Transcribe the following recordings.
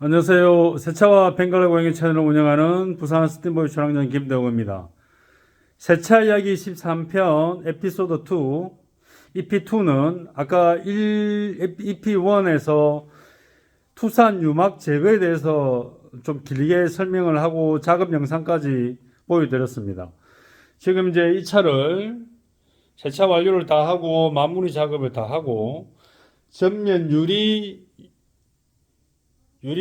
안녕하세요. 세차와 벵갈레 고양이 채널을 운영하는 부산 스팀보이 촬영장 김대웅입니다. 세차 이야기 13편 에피소드 2 EP2는 아까 EP1에서 투산 유막 제거에 대해서 좀 길게 설명을 하고 작업 영상까지 보여드렸습니다. 지금 이제 이 차를 세차 완료를 다 하고 마무리 작업을 다 하고 전면 유리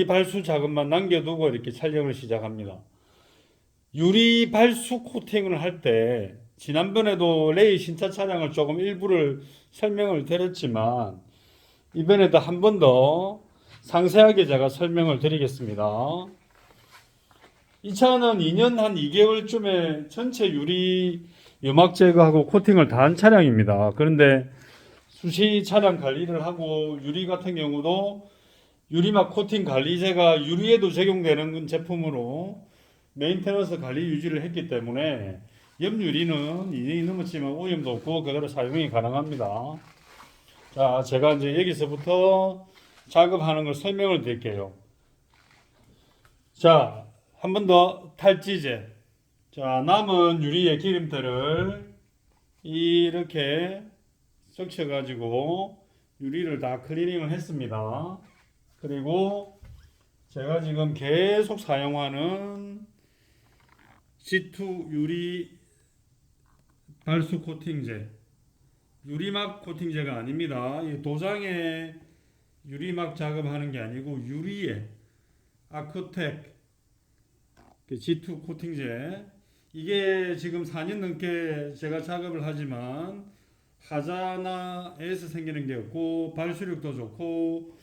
발수 작업만 남겨두고 이렇게 촬영을 시작합니다. 유리 발수 코팅을 할 때 지난번에도 레이 신차 차량을 조금 일부를 설명을 드렸지만 이번에도 한 번 더 상세하게 제가 설명을 드리겠습니다. 이 차는 2년 한 2개월쯤에 전체 유리 유막 제거하고 코팅을 다 한 차량입니다. 그런데 수시 차량 관리를 하고 유리 같은 경우도 유리막 코팅 관리제가 유리에도 적용되는 제품으로 메인테너스 관리 유지를 했기 때문에 옆유리는 2년이 넘었지만 오염도 없고 그대로 사용이 가능합니다. 자, 제가 이제 여기서부터 작업하는 걸 설명을 드릴게요. 자, 한 번 더 탈지제. 자, 남은 유리의 기름들을 이렇게 적셔가지고 유리를 다 클리닝을 했습니다. 그리고 제가 지금 계속 사용하는 G2 유리 발수 코팅제, 유리막 코팅제가 아닙니다. 이 도장에 유리막 작업하는 게 아니고 유리에 아크텍 G2 코팅제, 이게 지금 4년 넘게 제가 작업을 하지만 하자나에서 생기는 게 없고 발수력도 좋고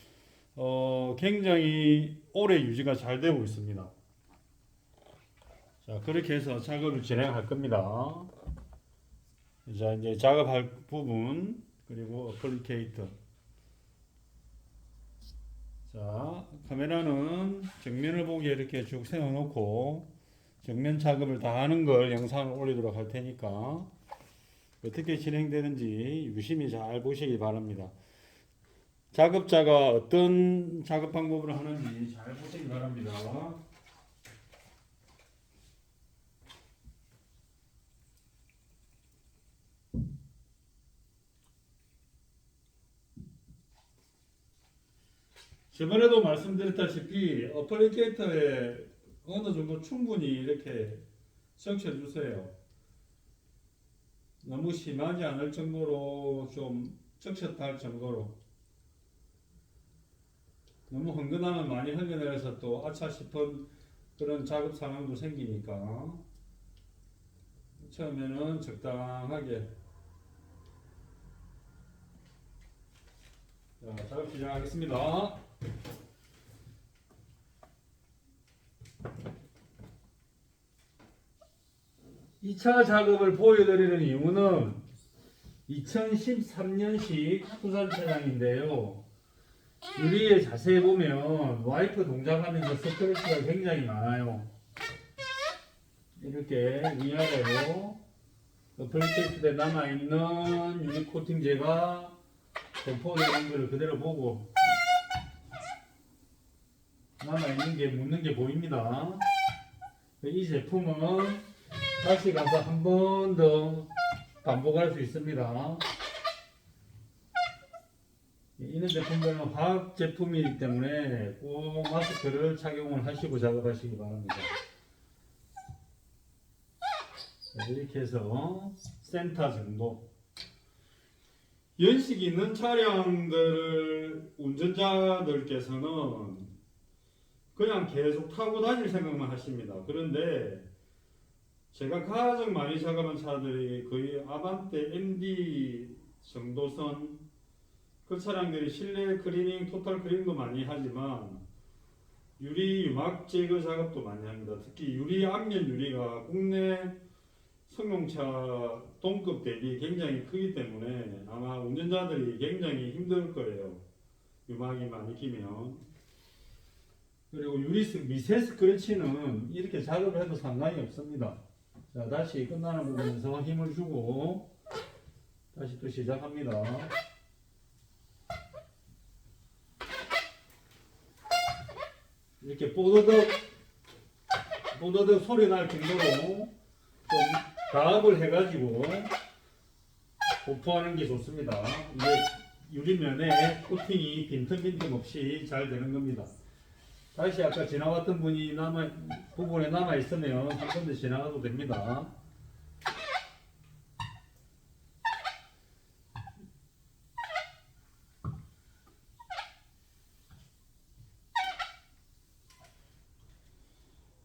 굉장히 오래 유지가 잘 되고 있습니다. 자, 그렇게 해서 작업을 진행할 겁니다. 자, 이제 작업할 부분, 그리고 어플리케이터. 자, 카메라는 정면을 보게 이렇게 쭉 세워놓고 정면 작업을 다 하는 걸 영상을 올리도록 할 테니까 어떻게 진행되는지 유심히 잘 보시기 바랍니다. 작업자가 어떤 작업 방법을 하는지 잘 보시기 바랍니다. 저번에도 말씀드렸다시피 어플리케이터에 어느 정도 충분히 이렇게 적셔 주세요. 너무 심하지 않을 정도로 좀 적셨다 할 정도로. 너무 흥건하면 많이 흥건해서 또 아차 싶은 그런 작업 상황도 생기니까 처음에는 적당하게. 자, 작업 시작하겠습니다. 2차 작업을 보여드리는 이유는 2013년식 투산 차량인데요. 유리에 자세히 보면 와이프 동작하면서 스크래치가 굉장히 많아요. 이렇게 위아래로 어플리케이트에 남아있는 유리 코팅제가 덮어내는 것을 그대로 보고 남아있는 게 묻는 게 보입니다. 이 제품은 다시 가서 한 번 더 반복할 수 있습니다. 이런 제품들은 화학 제품이기 때문에 꼭 마스크를 착용을 하시고 작업하시기 바랍니다. 이렇게 해서 센터 정도. 연식 있는 차량들 운전자들께서는 그냥 계속 타고 다닐 생각만 하십니다. 그런데 제가 가장 많이 작업한 차들이 거의 아반떼 MD 정도선, 그 차량들이 실내 클리닝, 토탈 클리닝도 많이 하지만 유리 유막 제거 작업도 많이 합니다. 특히 유리 앞면 유리가 국내 승용차 동급 대비 굉장히 크기 때문에 아마 운전자들이 굉장히 힘들 거예요. 유막이 많이 끼면. 그리고 유리 미세 스크래치는 이렇게 작업을 해도 상관이 없습니다. 자, 다시 끝나는 부분에서 힘을 주고 다시 또 시작합니다. 이렇게 뽀드득 소리 날 정도로 좀 가압을 해가지고 도포하는 게 좋습니다. 이게 유리면에 코팅이 빈틈 없이 잘 되는 겁니다. 다시 아까 지나왔던 부분에 남아 있으면 한 번 더 지나가도 됩니다.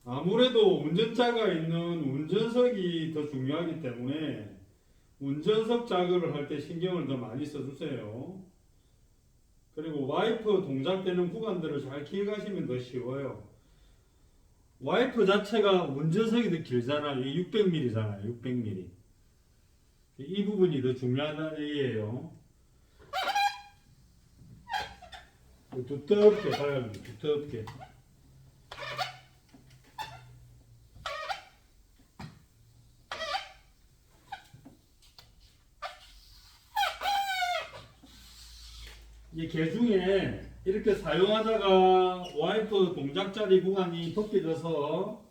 아무래도 운전자가 있는 운전석이 더 중요하기 때문에 운전석 작업을 할 때 신경을 더 많이 써주세요. 그리고 와이프 동작되는 구간들을 잘 기억하시면 더 쉬워요. 와이프 자체가 운전석이 더 길잖아요. 600mm잖아요. 600mm. 이 부분이 더 중요하다는 얘기예요. 두텁게 발라줍니다. 두텁게. 이 개중에 이렇게 사용하다가 와이프 동작자리 구간이 벗겨져서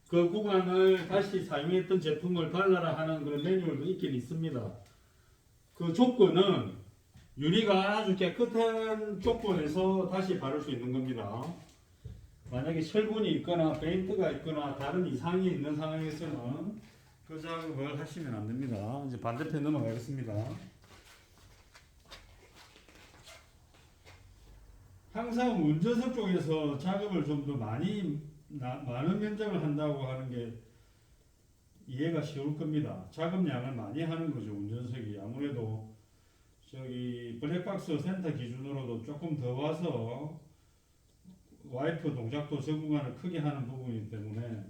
그 구간을 다시 사용했던 제품을 발라라 하는 그런 매뉴얼도 있긴 있습니다. 그 조건은 유리가 아주 깨끗한 조건에서 다시 바를 수 있는 겁니다. 만약에 철분이 있거나 페인트가 있거나 다른 이상이 있는 상황에서는 그 작업을 하시면 안 됩니다. 이제 반대편 넘어가겠습니다. 항상 운전석 쪽에서 작업을 좀 더 많은 면적을 한다고 하는 게 이해가 쉬울 겁니다. 작업량을 많이 하는 거죠. 운전석이 아무래도 저기 블랙박스 센터 기준으로도 조금 더 와서 와이프 동작도 저 구간을 크게 하는 부분이기 때문에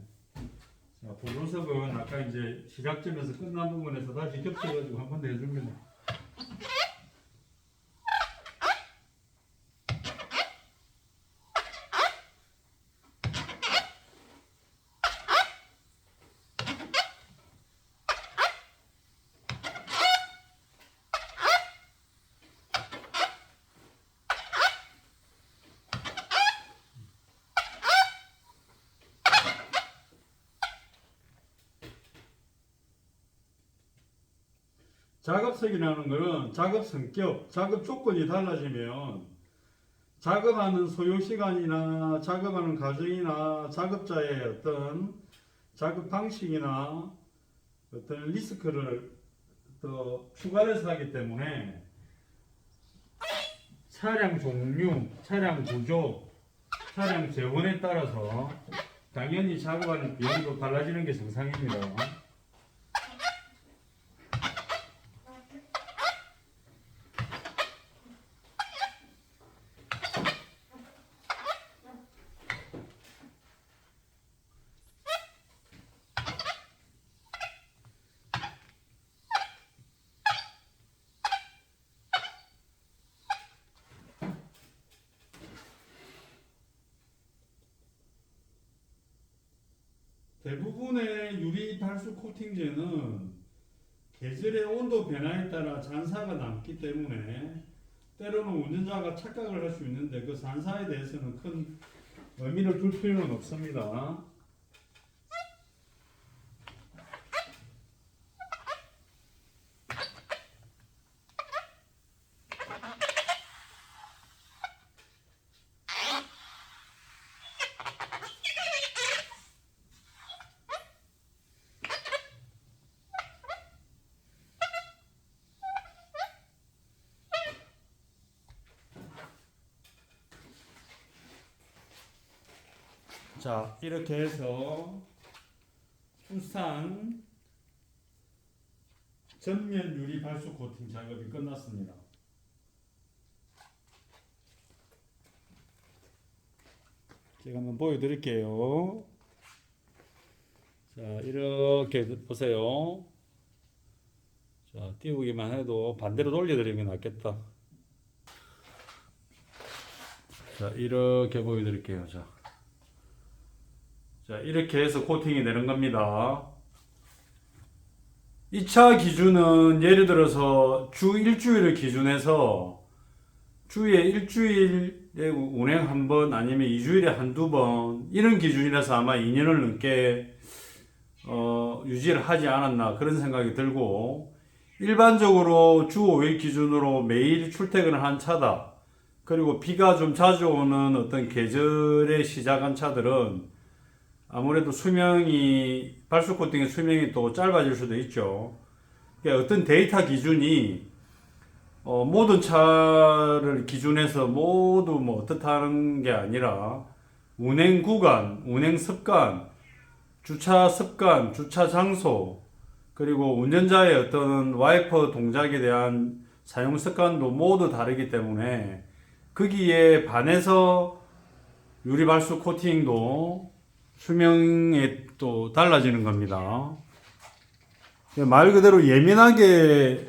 자, 보조석은 아까 이제 시작점에서 끝난 부분에서 다시 겹쳐가지고 한 번 더 해줍니다. 작업석이라는 것은 작업 성격, 작업 조건이 달라지면 작업하는 소요 시간이나 작업하는 과정이나 작업자의 어떤 작업 방식이나 어떤 리스크를 더 추가해서 하기 때문에 차량 종류, 차량 구조, 차량 재원에 따라서 당연히 작업하는 비용도 달라지는 게 정상입니다. 대부분의 유리 발수 코팅제는 계절의 온도 변화에 따라 잔사가 남기 때문에 때로는 운전자가 착각을 할 수 있는데 그 잔사에 대해서는 큰 의미를 둘 필요는 없습니다. 자, 이렇게 해서 투싼 전면 유리 발수 코팅 작업이 끝났습니다. 제가 한번 보여드릴게요. 자, 이렇게 보세요. 자, 띄우기만 해도 반대로 돌려드리는 게 낫겠다. 자, 이렇게 보여드릴게요. 자, 이렇게 해서 코팅이 되는 겁니다. 2차 기준은 예를 들어서 주 일주일을 기준해서 주에 일주일 운행 한 번 아니면 2주일에 한두 번 이런 기준이라서 아마 2년을 넘게 유지를 하지 않았나 그런 생각이 들고, 일반적으로 주 5일 기준으로 매일 출퇴근을 한 차다, 그리고 비가 좀 자주 오는 어떤 계절에 시작한 차들은 아무래도 발수 코팅의 수명이 또 짧아질 수도 있죠. 그러니까 어떤 데이터 기준이 모든 차를 기준해서 모두 뭐 어떻다는 게 아니라 운행 구간, 운행 습관, 주차 습관, 주차 장소, 그리고 운전자의 어떤 와이퍼 동작에 대한 사용 습관도 모두 다르기 때문에 거기에 반해서 유리발수 코팅도 수명에 또 달라지는 겁니다. 말 그대로 예민하게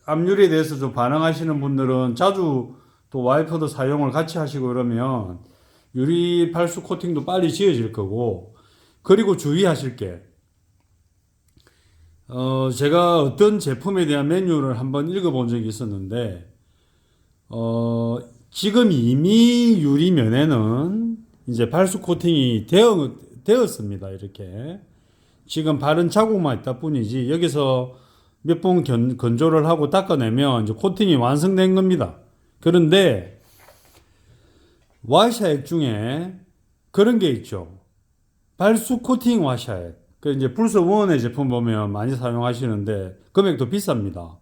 압률에 대해서 좀 반응하시는 분들은 자주 또 와이퍼도 사용을 같이 하시고 그러면 유리 발수 코팅도 빨리 지워질 거고, 그리고 주의하실 게, 제가 어떤 제품에 대한 매뉴얼을 한번 읽어본 적이 있었는데, 지금 이미 유리면에는 이제 발수 코팅이 되었습니다. 이렇게. 지금 바른 자국만 있다 뿐이지, 여기서 몇 번 건조를 하고 닦아내면 이제 코팅이 완성된 겁니다. 그런데 와샤액 중에 그런 게 있죠. 발수 코팅 와샤액. 그 이제 불소원의 제품 보면 많이 사용하시는데 금액도 비쌉니다.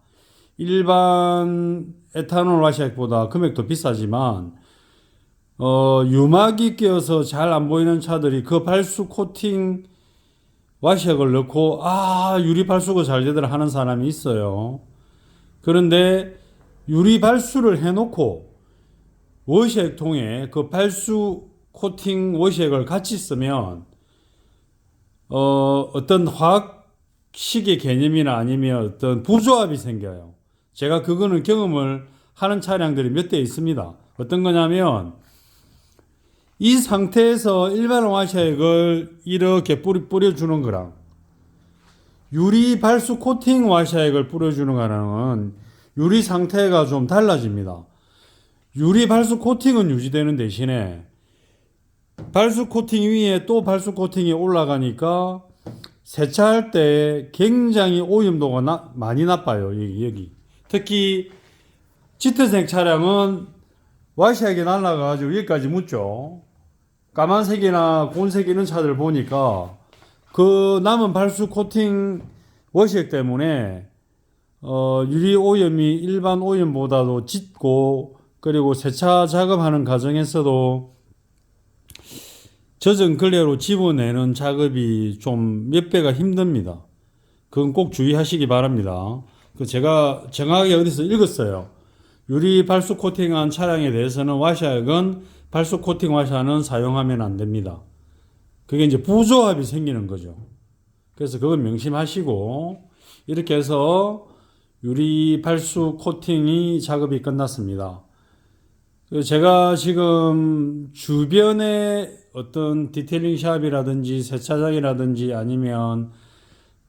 일반 에탄올 와샤액보다 금액도 비싸지만 유막이 끼어서 잘 안 보이는 차들이 그 발수 코팅 와시액을 넣고 유리 발수가 잘 되더라 하는 사람이 있어요. 그런데 유리 발수를 해놓고 워시액통에 그 발수 코팅 워시액을 같이 쓰면 어떤 화학식의 개념이나 아니면 어떤 부조합이 생겨요. 제가 그거는 경험을 하는 차량들이 몇 대 있습니다. 어떤 거냐면 이 상태에서 일반 와샤액을 이렇게 뿌려주는 거랑 유리 발수 코팅 와샤액을 뿌려주는 거랑은 유리 상태가 좀 달라집니다. 유리 발수 코팅은 유지되는 대신에 발수 코팅 위에 또 발수 코팅이 올라가니까 세차할 때 굉장히 오염도가 많이 나빠요. 여기. 특히 짙은색 차량은 와샤액이 날라가가지고 여기까지 묻죠. 까만색이나 곤색 이런 차들 보니까 그 남은 발수 코팅 워시액 때문에 유리 오염이 일반 오염보다도 짙고, 그리고 세차 작업하는 과정에서도 젖은 걸레로 집어내는 작업이 좀 몇 배가 힘듭니다. 그건 꼭 주의하시기 바랍니다. 제가 정확하게 어디서 읽었어요. 유리 발수 코팅한 차량에 대해서는 와샤액은 발수 코팅 와샤는 사용하면 안 됩니다. 그게 이제 부조합이 생기는 거죠. 그래서 그건 명심하시고, 이렇게 해서 유리 발수 코팅이 작업이 끝났습니다. 제가 지금 주변에 어떤 디테일링 샵이라든지 세차장이라든지 아니면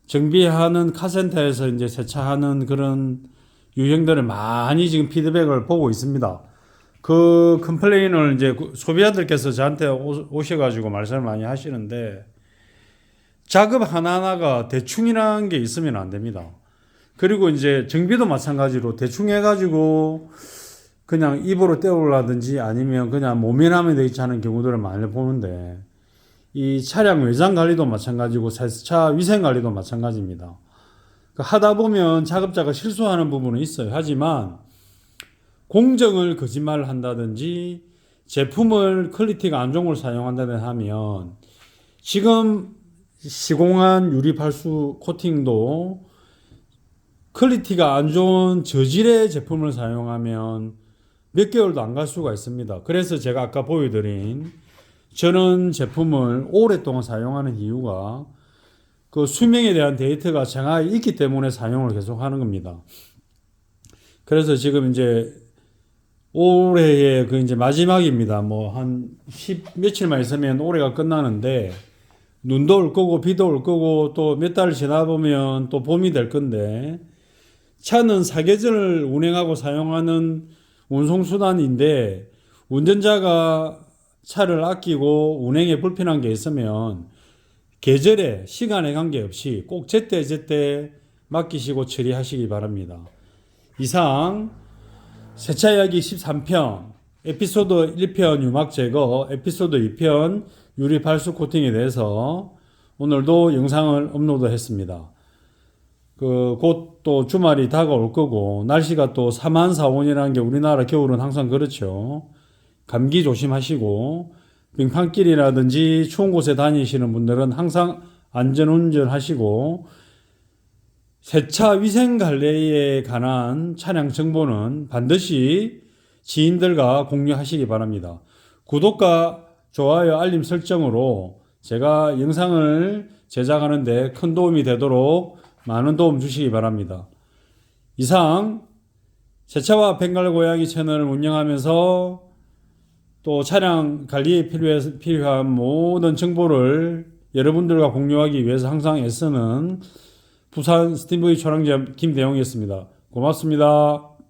정비하는 카센터에서 이제 세차하는 그런 유형들을 많이 지금 피드백을 보고 있습니다. 그 컴플레인을 이제 소비자들께서 저한테 오셔가지고 말씀을 많이 하시는데, 작업 하나하나가 대충이라는 게 있으면 안 됩니다. 그리고 이제 정비도 마찬가지로 대충 해가지고 그냥 입으로 때우라든지 아니면 그냥 모면하면 되지 않은 경우들을 많이 보는데, 이 차량 외장 관리도 마찬가지고 세차 위생 관리도 마찬가지입니다. 하다 보면 작업자가 실수하는 부분은 있어요. 하지만 공정을 거짓말을 한다든지 제품을 퀄리티가 안 좋은 걸 사용한다든지 하면, 지금 시공한 유리 발수 코팅도 퀄리티가 안 좋은 저질의 제품을 사용하면 몇 개월도 안 갈 수가 있습니다. 그래서 제가 아까 보여드린 저런 제품을 오랫동안 사용하는 이유가 그 수명에 대한 데이터가 정확히 있기 때문에 사용을 계속 하는 겁니다. 그래서 지금 이제 올해의 그 이제 마지막입니다. 뭐 한 10 며칠만 있으면 올해가 끝나는데, 눈도 올 거고 비도 올 거고 또 몇 달 지나 보면 또 봄이 될 건데, 차는 사계절을 운행하고 사용하는 운송수단인데 운전자가 차를 아끼고 운행에 불편한 게 있으면 계절에 시간에 관계없이 꼭 제때 맡기시고 처리하시기 바랍니다. 이상 세차 이야기 13편 에피소드 1편 유막 제거, 에피소드 2편 유리 발수 코팅에 대해서 오늘도 영상을 업로드했습니다. 곧 또 주말이 다가올 거고 날씨가 또 사만사온이라는 게 우리나라 겨울은 항상 그렇죠. 감기 조심하시고 빙판길이라든지 추운 곳에 다니시는 분들은 항상 안전운전 하시고 세차 위생관리에 관한 차량 정보는 반드시 지인들과 공유하시기 바랍니다. 구독과 좋아요 알림 설정으로 제가 영상을 제작하는데 큰 도움이 되도록 많은 도움 주시기 바랍니다. 이상 세차와 벵갈 고양이 채널을 운영하면서 또 차량 관리에 필요한 모든 정보를 여러분들과 공유하기 위해서 항상 애쓰는 부산 스팀브이 촬영점 김대용이었습니다. 고맙습니다.